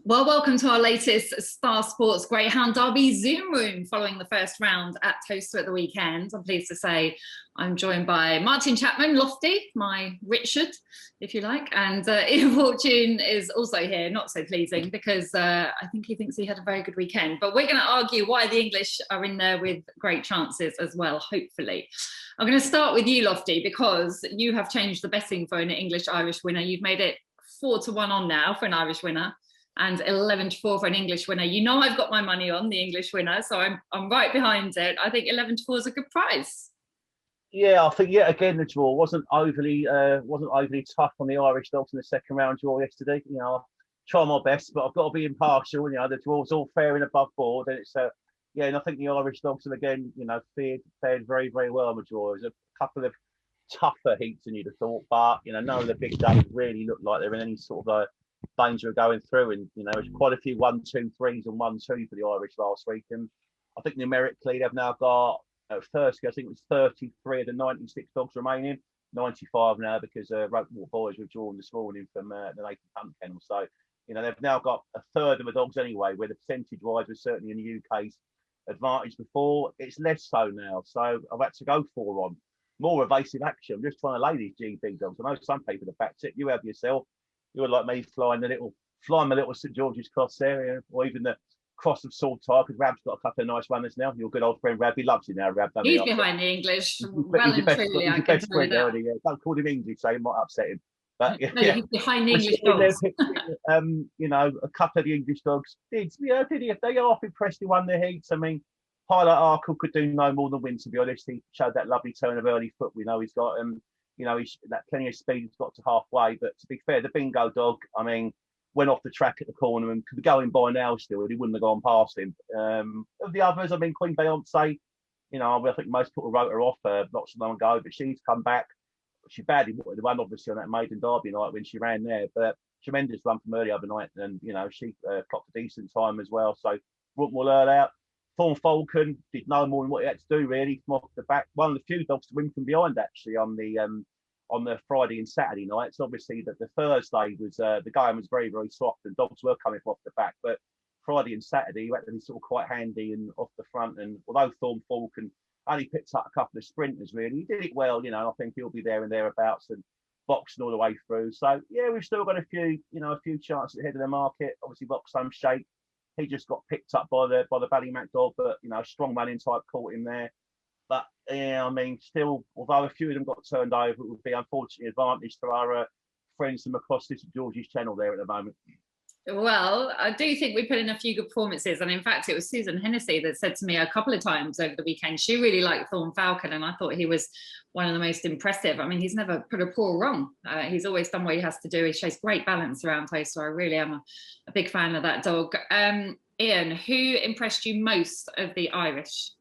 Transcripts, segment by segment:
Well, welcome to our latest Star Sports Greyhound Derby Zoom room following the first round at Toaster at the weekend. I'm pleased to say I'm joined by Martin Chapman, Lofty, my Richard, if you like, and Ian Fortune is also here, not so pleasing because I think he thinks he had a very good weekend. But we're going to argue why the English are in there with great chances as well, hopefully. I'm going to start with you, Lofty, because you have changed the betting for an English-Irish winner. You've made it 4-1 on now for an Irish winner and 11-4 for an English winner. You know I've got my money on the English winner, so I'm right behind it. I think 11-4 is a good price. Yeah, I think yet again the draw wasn't overly tough on the Irish dogs in the second round draw yesterday. I try my best, but I've got to be impartial. The draw's all fair and above board, and it's and I think the Irish dogs have again fared very very well on the draw. There's a couple of tougher heats than you'd have thought, but none of the big dogs really look like they're in any sort of danger of going through, and there's quite a few 1, 2, 3s and 1, 2 for the Irish last week, and I think numerically they've now got firstly I think it was 33 of the 96 dogs remaining, 95 now because Ropewater Boys withdrawn this morning from the Nathan Hunt Kennel, so they've now got a third of the dogs anyway, where the percentage wise was certainly in the UK's advantage before. It's less so now, so I've had to go 4 on more evasive action. I'm just trying to lay these GB dogs. I know some people have backed it. You have yourself. You were like me flying the little St George's Cross area, or even the Cross of Saltire, because Rab's got a couple of nice runners now. Your good old friend Rab, he loves you now, Rab. He's behind the English, well and truly, I can tell you that. Don't call him English, so he might upset him. But no, he's behind the English dogs. A couple of the English dogs did they are impressed. He won their heats. I mean, Highlight Arkle could do no more than win, to be honest. He showed that lovely turn of early foot. We know he's got he's that plenty of speed. He's got to halfway. But to be fair, the bingo dog, I mean, went off the track at the corner and could be going by now still. He wouldn't have gone past him. Of the others, I mean, Queen Beyonce, I think most people wrote her off not so long ago, but she's come back. She badly wanted to run, obviously, on that maiden Derby night when she ran there. But tremendous run from early other night. And, she clocked a decent time as well. So brought more early out. Thorn Falcon did no more than what he had to do, really, from off the back. One of the few dogs to win from behind, actually, on the Friday and Saturday nights. Obviously, that the Thursday was the going was very, very soft, and dogs were coming off the back. But Friday and Saturday, you had to be sort of quite handy and off the front. And although Thorn Falcon only picked up a couple of sprinters, really, he did it well. I think he'll be there and thereabouts and boxing all the way through. So yeah, we've still got a few chances ahead of the market. Obviously, Roxham Shake. He just got picked up by the Ballymac dog, but strong running type caught him there. But I mean, still, although a few of them got turned over, it would be unfortunately advantage to our friends from across this George's Channel there at the moment. Well, I do think we put in a few good performances, and in fact, it was Susan Hennessy that said to me a couple of times over the weekend she really liked Thorn Falcon, and I thought he was one of the most impressive. I mean, he's never put a paw wrong. He's always done what he has to do. He shows great balance around place, so I really am a big fan of that dog. Ian, who impressed you most of the Irish?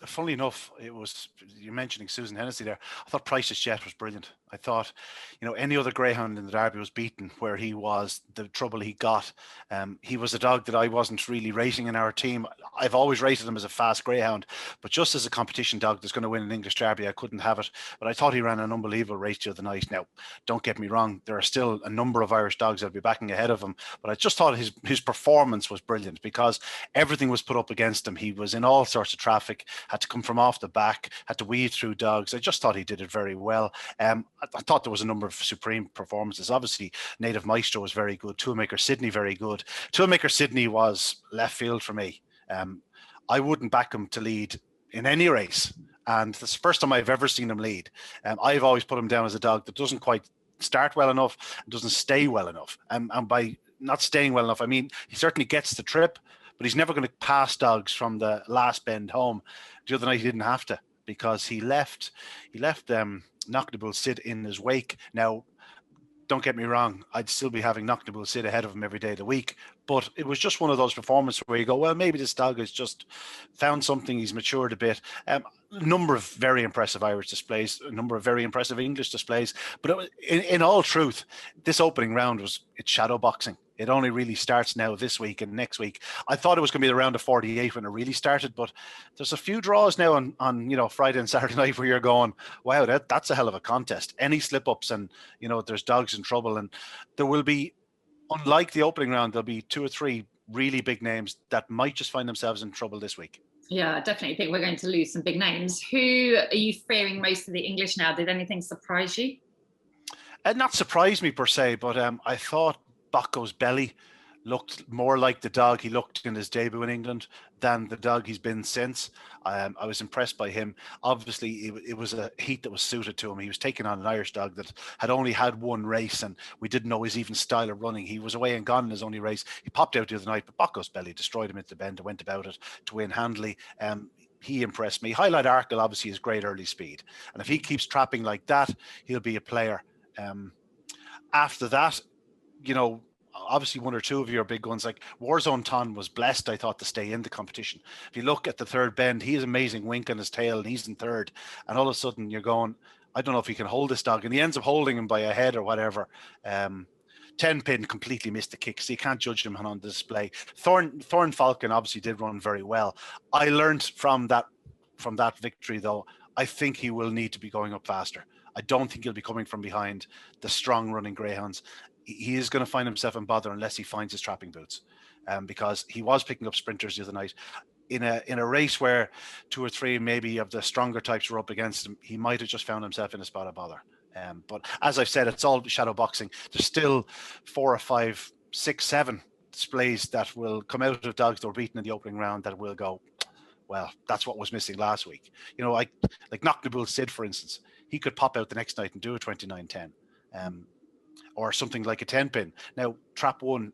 Funnily enough, it was you mentioning Susan Hennessy there. I thought Price's Jet was brilliant. I thought, any other greyhound in the Derby was beaten where he was. The trouble he got, he was a dog that I wasn't really rating in our team. I've always rated him as a fast greyhound, but just as a competition dog that's going to win an English Derby, I couldn't have it. But I thought he ran an unbelievable race the other night. Now, don't get me wrong, there are still a number of Irish dogs that'll be backing ahead of him, but I just thought his performance was brilliant because everything was put up against him. He was in all sorts of traffic, had to come from off the back, had to weave through dogs. I just thought he did it very well. I thought there was a number of supreme performances. Obviously, Native Maestro was very good. Toolmaker Sydney, very good. Toolmaker Sydney was left field for me. I wouldn't back him to lead in any race. And this is the first time I've ever seen him lead. I've always put him down as a dog that doesn't quite start well enough and doesn't stay well enough. And by not staying well enough, I mean, he certainly gets the trip, but he's never going to pass dogs from the last bend home. The other night he didn't have to because he left Knocknable sit in his wake. Now, don't get me wrong, I'd still be having Knocknable sit ahead of him every day of the week, but it was just one of those performances where you go, well, maybe this dog has just found something, he's matured a bit. A number of very impressive Irish displays, a number of very impressive English displays, but in all truth, this opening round it's shadow boxing. It only really starts now this week and next week. I thought it was going to be the round of 48 when it really started, but there's a few draws now on Friday and Saturday night where you're going, wow, that's a hell of a contest. Any slip-ups and, there's dogs in trouble, and there will be unlike the opening round, there'll be 2 or 3 really big names that might just find themselves in trouble this week. Yeah, I definitely think we're going to lose some big names. Who are you fearing most of the English now? Did anything surprise you? Not surprised me per se, but I thought Bocco's belly looked more like the dog he looked in his debut in England than the dog he's been since. I was impressed by him. Obviously, it was a heat that was suited to him. He was taking on an Irish dog that had only had one race, and we didn't know his even style of running. He was away and gone in his only race. He popped out the other night, but Bocco's belly destroyed him at the bend and went about it to win handily. He impressed me. Highlight Arkle obviously has great early speed, and if he keeps trapping like that, he'll be a player. After that, obviously 1 or 2 of your big ones, like Warzone Ton was blessed, I thought, to stay in the competition. If you look at the third bend, he has amazing wink on his tail and he's in third, and all of a sudden you're going, I don't know if he can hold this dog, and he ends up holding him by a head or whatever. 10 pin completely missed the kick, so you can't judge him on display. Thorn Falcon obviously did run very well. I learned from that victory, though, I think he will need to be going up faster. I don't think he'll be coming from behind the strong running greyhounds. He is going to find himself in bother unless he finds his trapping boots, because he was picking up sprinters the other night in a race where 2 or 3 maybe of the stronger types were up against him. He might have just found himself in a spot of bother. But as I've said, it's all shadow boxing. There's still 4 or 5, 6, 7 displays that will come out of dogs that were beaten in the opening round that will go, well, that's what was missing last week. Like Knocknabull Sid, for instance, he could pop out the next night and do a 29-10. Or something like a 10 pin. Now, trap 1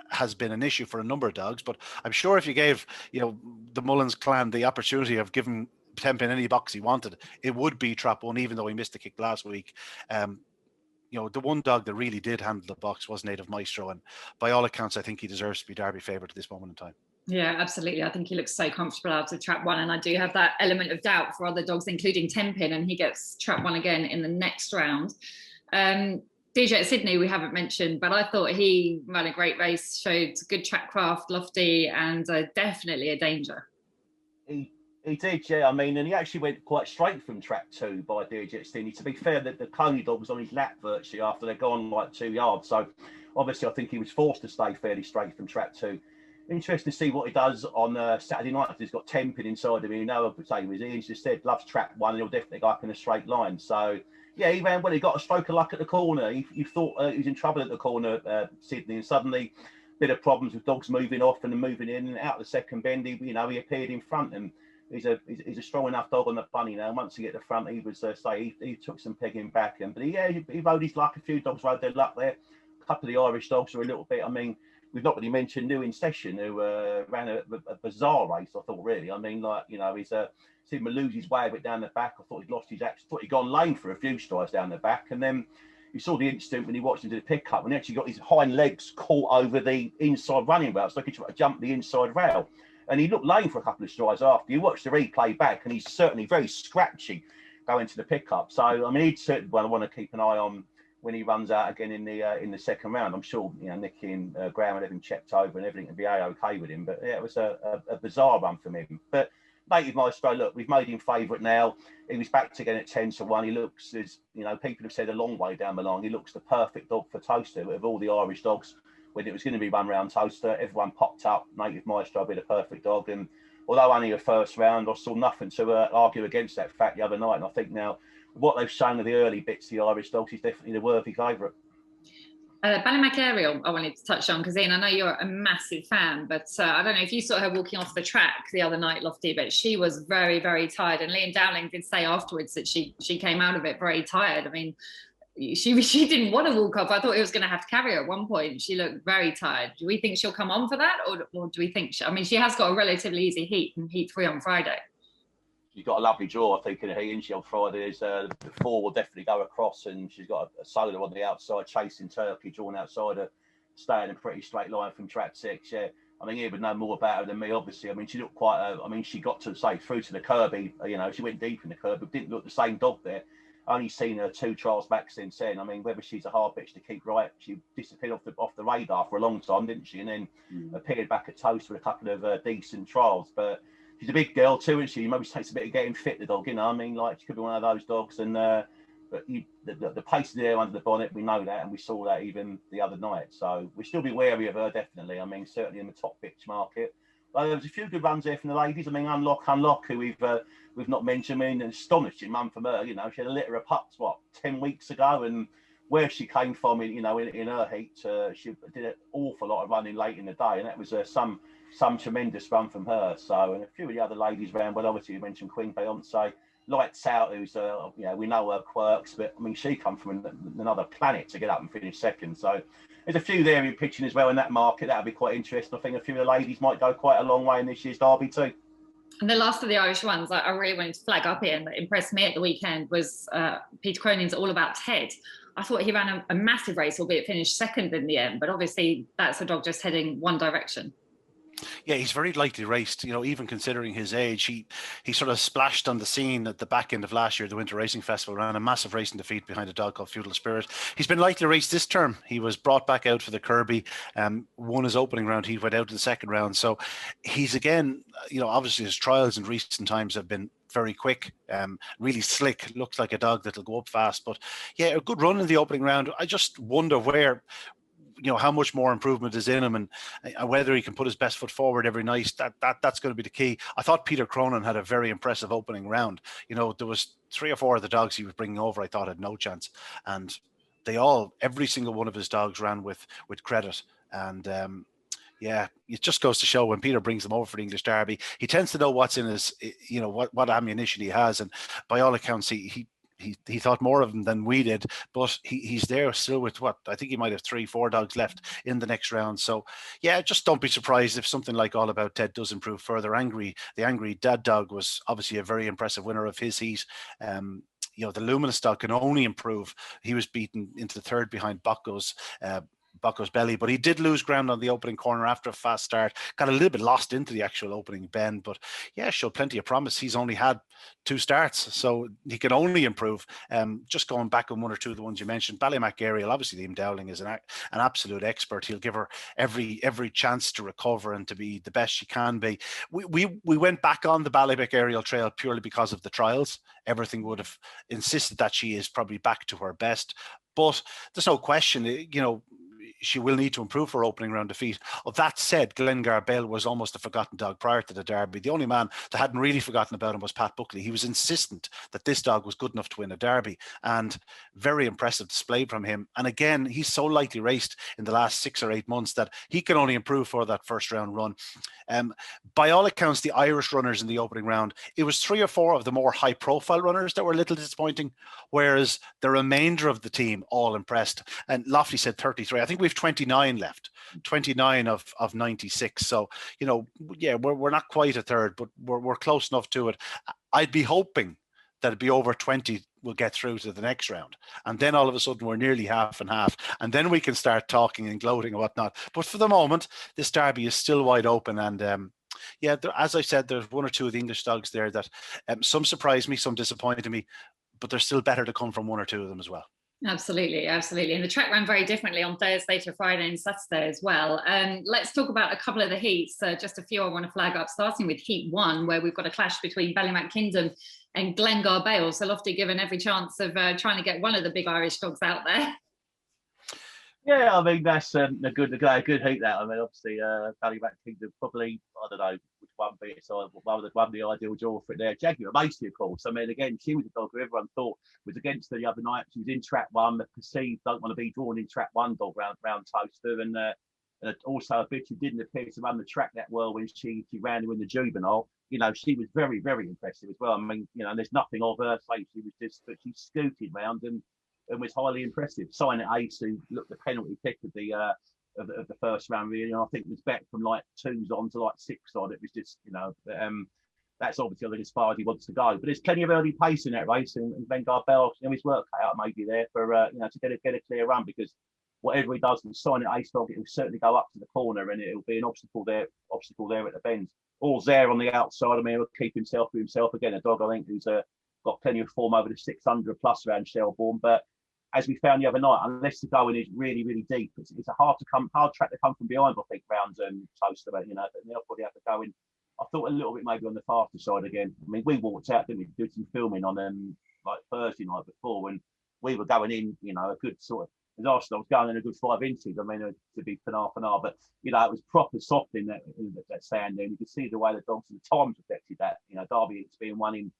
has been an issue for a number of dogs, but I'm sure if you gave the Mullins clan the opportunity of giving 10 pin any box he wanted, it would be trap 1, even though he missed the kick last week. The one dog that really did handle the box was Native Maestro, and by all accounts, I think he deserves to be Derby favourite at this moment in time. Yeah, absolutely. I think he looks so comfortable out of trap 1, and I do have that element of doubt for other dogs, including 10 pin, and he gets trap 1 again in the next round. DJ at Sydney we haven't mentioned, but I thought he ran a great race, showed good track craft, lofty, and definitely a danger. He did, yeah. I mean, and he actually went quite straight from trap 2 by DJ at Sydney. To be fair, the Coney dog was on his lap virtually after they'd gone like 2 yards. So obviously I think he was forced to stay fairly straight from trap 2. Interesting to see what he does on Saturday night. He's got 10 pin inside of him. I would say he's just said loves trap 1, and he'll definitely go up in a straight line. So yeah, he ran well. He got a stroke of luck at the corner. You thought he was in trouble at the corner, Sydney, and suddenly bit of problems with dogs moving off and then moving in and out the second bend. He appeared in front, and he's a strong enough dog on the bunny now. Once he get to the front, he was he took some pegging back, but he rode his luck. A few dogs rode their luck there. A couple of the Irish dogs were a little bit. I mean, we've not really mentioned New in Session, who ran a bizarre race. I thought, really. I mean, he's seen him lose his way a bit down the back. I thought he'd lost his action. Thought he'd gone lame for a few strides down the back, and then you saw the instant when he watched him do the pickup, when he actually got his hind legs caught over the inside running rail. So he tried to jump the inside rail, and he looked lame for a couple of strides after. You watch the replay back, and he's certainly very scratchy going to the pickup. So I mean, he'd certainly want to keep an eye on when he runs out again in the second round. I'm sure Nicky and Graham and everything checked over and everything would be okay with him. But yeah, it was a bizarre run from him. But Native Maestro, look, we've made him favourite now. He was backed again at 10-1. He looks, as people have said a long way down the line, he looks the perfect dog for Toaster. Of all the Irish dogs, when it was going to be run round Toaster, everyone popped up. Native Maestro be the perfect dog. And although only a first round, I saw nothing to argue against that fact the other night. And I think now, what they've shown of the early bits, the Irish dogs, is definitely the worthy favourite. Ballymac Ariel, I wanted to touch on, because Ian, I know you're a massive fan, but I don't know if you saw her walking off the track the other night, Lofty, but she was very, very tired. And Liam Dowling did say afterwards that she came out of it very tired. I mean, she didn't want to walk off. I thought he was going to have to carry her at one point. She looked very tired. Do we think she'll come on for that, or do we think she has got a relatively easy heat in Heat 3 on Friday? She's got a lovely draw, I think, in the heat, and she on Friday. The 4 will definitely go across, and she's got a solo on the outside, chasing Turkey, drawn outside her, staying in a pretty straight line from track 6. Yeah, I mean, he would know more about her than me, obviously. I mean, she looked quite. She got to through to the Kirby. She went deep in the Kirby, but didn't look the same dog there. Only seen her 2 trials back since then. I mean, whether she's a hard bitch to keep right, she disappeared off the radar for a long time, didn't she? And then appeared back at Toast with a couple of decent trials, but. She's a big girl too, isn't she? Maybe takes a bit of getting fit, the dog, I mean, she could be one of those dogs. And But the pace is there under the bonnet, we know that, and we saw that even the other night. So we'll still be wary of her, definitely. I mean, certainly in the top pitch market. But there was a few good runs there from the ladies. I mean, Unlock, who we've not mentioned. I mean, an astonishing run from her. You know, she had a litter of pups 10 weeks ago, and where she came from in her heat, she did an awful lot of running late in the day, and that was some tremendous run from her. So, and a few of the other ladies ran well. Obviously, you mentioned Queen Beyonce. Lights Out, who's we know her quirks, but I mean she come from another planet to get up and finish second. So there's a few there in pitching as well in that market. That'll be quite interesting. I think a few of the ladies might go quite a long way in this year's Derby too. And the last of the Irish ones I really wanted to flag up here and that impressed me at the weekend was Peter Cronin's All About Ted. I thought he ran a massive race, albeit finished second in the end, but obviously that's a dog just heading one direction. Yeah, he's very lightly raced, even considering his age. He sort of splashed on the scene at the back end of last year, the Winter Racing Festival, ran a massive racing defeat behind a dog called Feudal Spirit. He's been lightly raced this term. He was brought back out for the Kirby, won his opening round. He went out in the second round. So he's again, obviously his trials in recent times have been very quick, really slick, looks like a dog that'll go up fast. But yeah, a good run in the opening round. I just wonder how much more improvement is in him and whether he can put his best foot forward every night. That's going to be the key. I thought Peter Cronin had a very impressive opening round. There was 3 or 4 of the dogs he was bringing over I thought had no chance, and every single one of his dogs ran with credit. And yeah, it just goes to show when Peter brings them over for the English Derby, he tends to know what's in his, what ammunition he has, and by all accounts he thought more of them than we did, but he's there still with I think he might have 3-4 dogs left in the next round. So yeah, just don't be surprised if something like All About Ted does improve further. The Angry Dad dog was obviously a very impressive winner of his heat. The Luminous dog can only improve. He was beaten into third behind Bocco's belly, but he did lose ground on the opening corner after a fast start, got a little bit lost into the actual opening bend, but yeah, showed plenty of promise. He's only had 2 starts, so he can only improve. Just going back on 1 or 2 of the ones you mentioned, Ballymac Ariel, obviously Liam Dowling is an absolute expert. He'll give her every chance to recover and to be the best she can be. We went back on the Ballymac Ariel trail purely because of the trials. Everything would have insisted that she is probably back to her best, but there's no question, she will need to improve her opening round defeat. That said, Glenn Garbel was almost a forgotten dog prior to the Derby. The only man that hadn't really forgotten about him was Pat Buckley. He was insistent that this dog was good enough to win a Derby, and very impressive display from him. And again, he's so lightly raced in the last 6 or 8 months that he can only improve for that first round run. By all accounts, the Irish runners in the opening round, it was 3 or 4 of the more high profile runners that were a little disappointing, whereas the remainder of the team all impressed. And Lofty said 33. I think we've 29 left, 29 of 96. So, yeah, we're not quite a third, but we're close enough to it. I'd be hoping that it'd be over 20 will get through to the next round. And then all of a sudden we're nearly half and half. And then we can start talking and gloating and whatnot. But for the moment, this Derby is still wide open. And yeah, as I said, there's 1 or 2 of the English dogs there that some surprised me, some disappointed me, but there's still better to come from 1 or 2 of them as well. Absolutely. And the track ran very differently on Thursday to Friday and Saturday as well. Let's talk about a couple of the heats. Just a few I want to flag up, starting with Heat 1, where we've got a clash between Ballymac Kingdom and Glen Garbel. So Lofty given every chance of trying to get one of the big Irish dogs out there. Yeah, I mean, that's a good heat, that. I mean, obviously, Ballymac Kingdom probably, I don't know which one, but it's one the ideal draw for it there. Jaguar Macy, of course. I mean, again, she was a dog who everyone thought was against her the other night. She was in trap 1, the perceived don't want to be drawn in trap 1 dog round Toaster. And also a bit, she didn't appear to run the track that well when she ran her in the juvenile. She was very, very impressive as well. I mean, there's nothing of her. So she was just, but she scooted round and was highly impressive. Sign at Ace, who looked the penalty pick of the first round, really. And I think it was back from 2s on to 6 on. It was just, that's obviously as far as he wants to go. But there's plenty of early pace in that race, and Ben Garbel, his work cut out maybe there for to get a clear run, because whatever he does with Sign at Ace dog, it will certainly go up to the corner, and it'll be an obstacle there at the bend. All's there on the outside. I mean, he'll keep himself to himself. Again, a dog I think who's got plenty of form over the 600 plus around Shelbourne, but as we found the other night, unless the going is really, really deep, it's a hard track to come from behind, I think, round Toaster, but they'll probably have to go in. I thought a little bit maybe on the faster side again. I mean, we walked out, didn't we? Did some filming on Thursday night before, and we were going in, you know, a good sort of, as Arsenal was going in a good 5 inches. I mean, to be for half an hour, but you know, it was proper soft in that sand there. And you could see the way the dogs and the times reflected that. You know, Derby it's being 1 in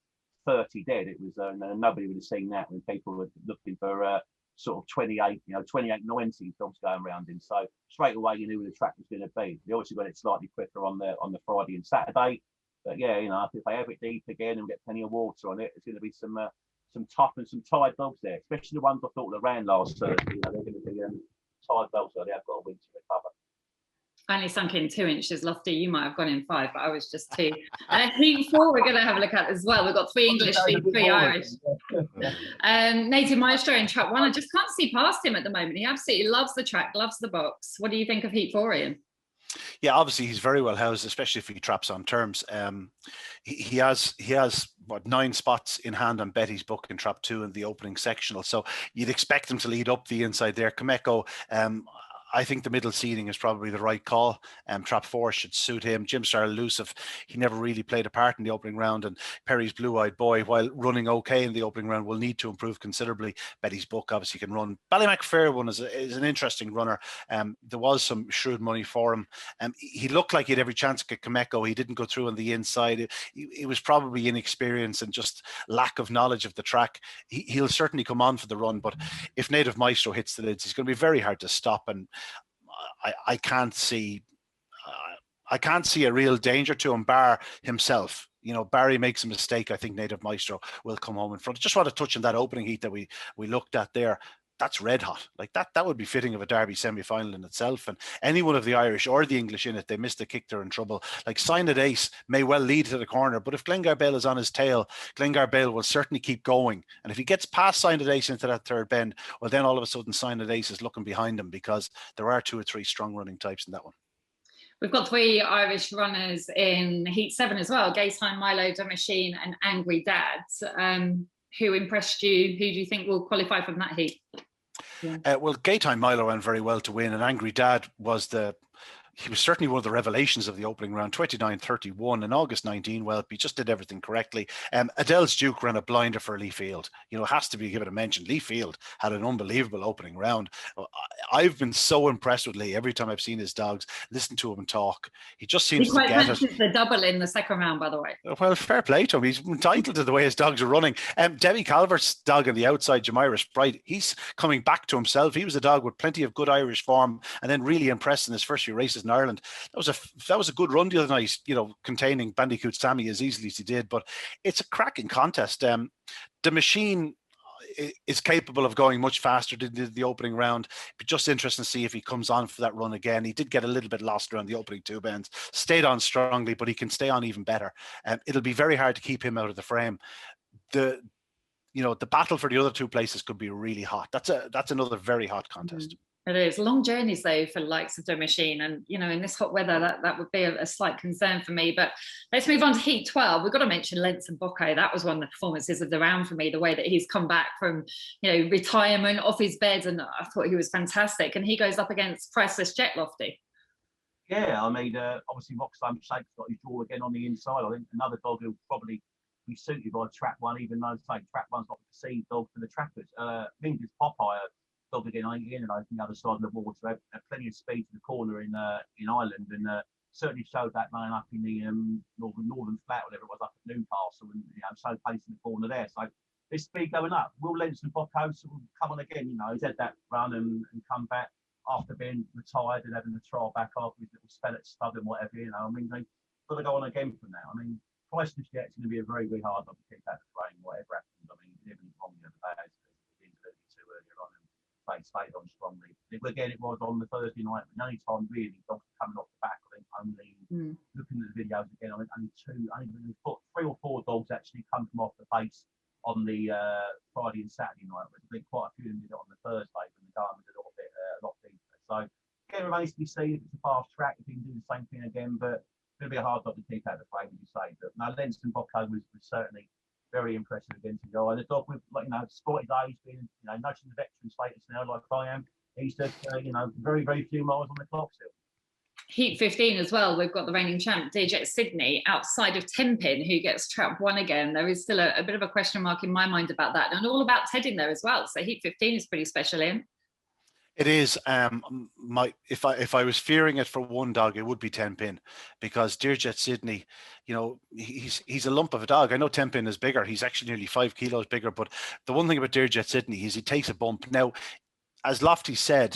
30 dead. It was nobody would have seen that when people were looking for sort of 28, you know, 28.90 dogs going around in. So straight away you knew where the track was going to be. They obviously got it slightly quicker on the Friday and Saturday, but yeah, you know, if they have it deep again and get plenty of water on it, it's going to be some tough and some tired dogs there, especially the ones I thought that ran last Thursday. You know, they're going to be tired dogs, so they have got a win to recover. I only sunk in 2 inches, Lofty. You might have gone in 5, but I was just 2. Heat 4 we're going to have a look at as well. We've got 3 English, 3 Irish. Native Maestro in track 1. I just can't see past him at the moment. He absolutely loves the track, loves the box. What do you think of Heat 4, Ian? Yeah, obviously he's very well housed, especially if he traps on terms. He has what 9 spots in hand on Betty's book in trap 2 in the opening sectional, so you'd expect him to lead up the inside there. Kameko, I think the middle seating is probably the right call. Trap 4 should suit him. Jim Star Elusive, he never really played a part in the opening round, and Perry's Blue Eyed Boy, while running okay in the opening round, will need to improve considerably. Betty's book obviously can run. Ballymac Fair One is an interesting runner. There was some shrewd money for him. He looked like he had every chance to get Kameko. He didn't go through on the inside. It was probably inexperience and just lack of knowledge of the track. He'll certainly come on for the run, but if Native Maestro hits the lids, he's going to be very hard to stop. And I can't see a real danger to him, bar himself. You know, Barry makes a mistake, I think Native Maestro will come home in front. Just want to touch on that opening heat that we looked at there. That's red hot. Like that would be fitting of a Derby semi-final in itself. And any one of the Irish or the English in it, they missed the kick, they're in trouble. Like Signed Ace may well lead to the corner, but if Glen Garbel is on his tail, Glen Garbel will certainly keep going. And if he gets past Signed Ace into that third bend, well, then all of a sudden Signed Ace is looking behind him, because there are 2 or 3 strong running types in that one. We've got 3 Irish runners in Heat 7 as well. Gaytime, Milo, The Machine and Angry Dads. Who impressed you? Who do you think will qualify from that heat? Yeah. Well, Gaytime Milo ran very well to win, and Angry Dad was he was certainly one of the revelations of the opening round. 29.31 in August 19. Well, he just did everything correctly. Adele's Duke ran a blinder for Lee Field. You know, it has to be given a mention. Lee Field had an unbelievable opening round. I've been so impressed with Lee every time I've seen his dogs, listen to him talk. He just seems to get it. The double in the second round, by the way. Well, fair play to him. He's entitled to the way his dogs are running. Debbie Calvert's dog on the outside, Jamira Sprite, he's coming back to himself. He was a dog with plenty of good Irish form, and then really impressed in his first few races in Ireland. That was a good run the other night, you know, containing Bandicoot Sammy as easily as he did. But it's a cracking contest. The Machine is capable of going much faster than the opening round. But just interesting to see if he comes on for that run again. He did get a little bit lost around the opening 2 bends, stayed on strongly, but he can stay on even better. It'll be very hard to keep him out of the frame. The battle for the other 2 places could be really hot. That's another very hot contest. Mm-hmm. It is. Long journeys, though, for the likes of The Machine. And, you know, in this hot weather, that would be a slight concern for me. But let's move on to Heat 12. We've got to mention Lentz and Bocco. That was one of the performances of the round for me, the way that he's come back from, you know, retirement, off his bed. And I thought he was fantastic. And he goes up against Priceless Jet, Lofty. Yeah, I mean, obviously, Roxanne Shake's got his draw again on the inside. I think another dog who'll probably be suited by Trap 1, even though, say, Trap 1's not the perceived dog for the trappers. Mingus Popeye, dog again, I think the other side of the water, had plenty of speed to the corner in Ireland, and certainly showed that line up in the northern flat, whatever it was, up at Newcastle, and showed pace in the corner there. So this speed going up. Will Lentz and Bocco will come on again? You know, he's had that run and come back after being retired and having the trial back after his little spell at stud and whatever. You know, I mean, they've got to go on again from now. I mean, Priceless Jet's going to be a very, very hard one to keep out the frame, whatever happens. I mean, everything wrong with the bad too earlier on. Stayed on strongly. Again, it was on the Thursday night, but the only time really dogs coming off the back. I think only looking at the videos again, I think only 3 or 4 dogs actually come from off the base on the Friday and Saturday night. But I think quite a few of them did it on the Thursday when the garden was a lot deeper. So again, it remains to be seen if it's a fast track, if he can do the same thing again. But it's going to be a hard dog to keep out of the frame, as you say. But no, Lentz and Bocco was certainly very impressive against the guy. And the dog with, like, you know, spotted age, being, you know, nudging the veteran status now, like I am. He's just, very, very few miles on the clock still. Heat 15 as well. We've got the reigning champ, DJ Sydney, outside of Tenpin, who gets trap one again. There is still a bit of a question mark in my mind about that, and all about Ted in there as well. So Heat 15 is pretty special, Ian. It is. If I was fearing it for one dog, it would be Tenpin, because Dearjet Sydney, he's a lump of a dog. I know Tenpin is bigger. He's actually nearly 5 kilos bigger. But the one thing about Dearjet Sydney is he takes a bump. Now, as Lofty said,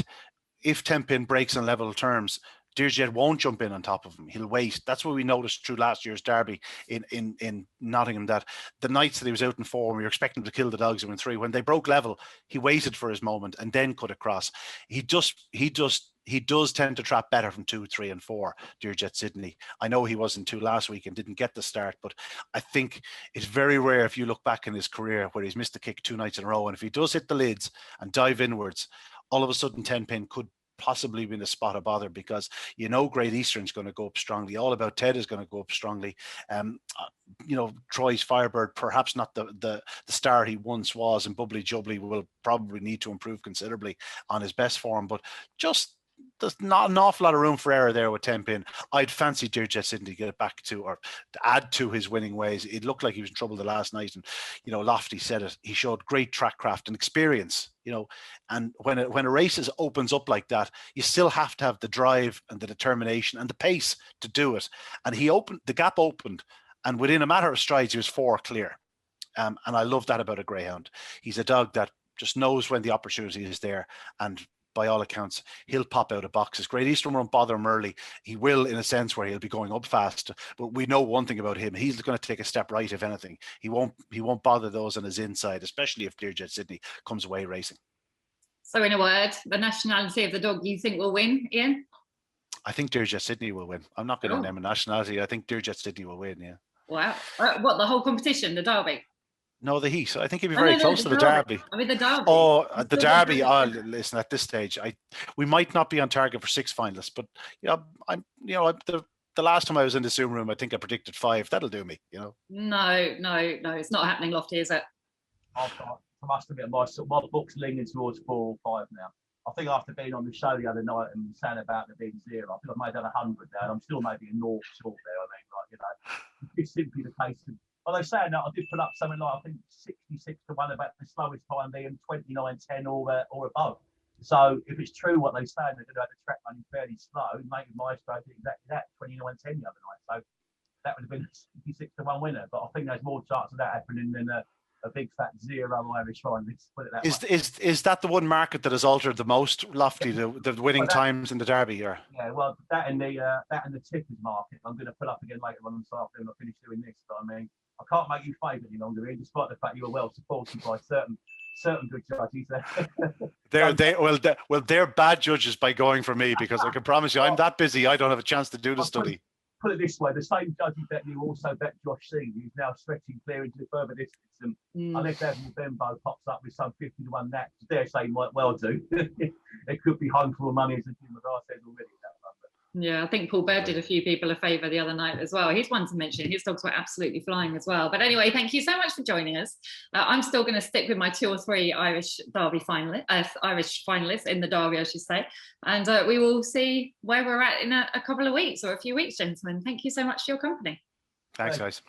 if Tenpin breaks on level terms, Dearjet won't jump in on top of him. He'll wait. That's what we noticed through last year's derby in Nottingham, that the nights that he was out in form, we were expecting him to kill the dogs in 3. When they broke level, he waited for his moment and then cut across. He does tend to trap better from 2, 3, and 4, Dearjet Sydney. I know he was in 2 last week and didn't get the start, but I think it's very rare, if you look back in his career, where he's missed a kick 2 nights in a row. And if he does hit the lids and dive inwards, all of a sudden Tenpin could possibly be in a spot of bother, because Great Eastern's going to go up strongly. All About Ted is going to go up strongly. Troy's Firebird, perhaps not the star he once was, and Bubbly Jubbly will probably need to improve considerably on his best form, but just there's not an awful lot of room for error there with Tenpin. I'd fancy Dearjet Sydney to get it back to, or to add to, his winning ways. It looked like he was in trouble the last night, and Lofty said it. He showed great track craft and experience. And when a race opens up like that, you still have to have the drive and the determination and the pace to do it. And the gap opened, and within a matter of strides, he was 4 clear. And I love that about a greyhound. He's a dog that just knows when the opportunity is there, and by all accounts, he'll pop out of boxes. Great Eastern won't bother him early. He will, in a sense, where he'll be going up fast. But we know one thing about him: he's going to take a step right, if anything. He won't bother those on his inside, especially if Dearjet Sydney comes away racing. So, in a word, the nationality of the dog you think will win, Ian? I think Dearjet Sydney will win. I'm not going to name a nationality. I think Dearjet Sydney will win. Yeah. Wow. What, the whole competition, the derby? No, the heat. I think he'd be very close to the derby. I mean, the derby. Oh, the derby. Listen, at this stage, we might not be on target for 6 finalists, but the last time I was in the Zoom room, I think I predicted 5. That'll do me. No, it's not happening, Lofty, is it? I must admit, my book's leaning towards 4 or 5 now. I think after being on the show the other night and saying about the being 0, I think I've made that 100 now, and I'm still maybe a naught short there. It's simply the case of. Although saying that, I did put up something like, I think, 66 to 1 about the slowest time being 29:10 or above. So if it's true what they say, they're going to have the track running fairly slow, making Maestro did exactly that, 29:10 the other night. So that would have been a 66 to 1 winner. But I think there's more chance of that happening than a big fat 0 Irish fine. Let's put it that way. Is that the one market that has altered the most, Lofty, the winning times in the derby? Or? Yeah, well, that and the tippers market, I'm going to put up again later on this afternoon. I'll finish doing this, but I mean, I can't make you favourite any longer, Ian, despite the fact you were well supported by certain good judges. They're bad judges by going for me, because I can promise you, I'm that busy. I don't have a chance to do the study. Put it this way: the same judge who bet you also bet Josh Seed, who's now stretching clear into the further distance. And unless Evan Bembo pops up with some 50 to 1 nap, dare say he might well do. It could be hung full of money, as Jim McGrath said already. Yeah, I think Paul Bird did a few people a favour the other night as well. He's one to mention. His dogs were absolutely flying as well. But anyway, thank you so much for joining us. I'm still going to stick with my 2 or 3 Irish finalists in the derby, I should say. And we will see where we're at in a couple of weeks or a few weeks, gentlemen. Thank you so much for your company. Thanks, guys.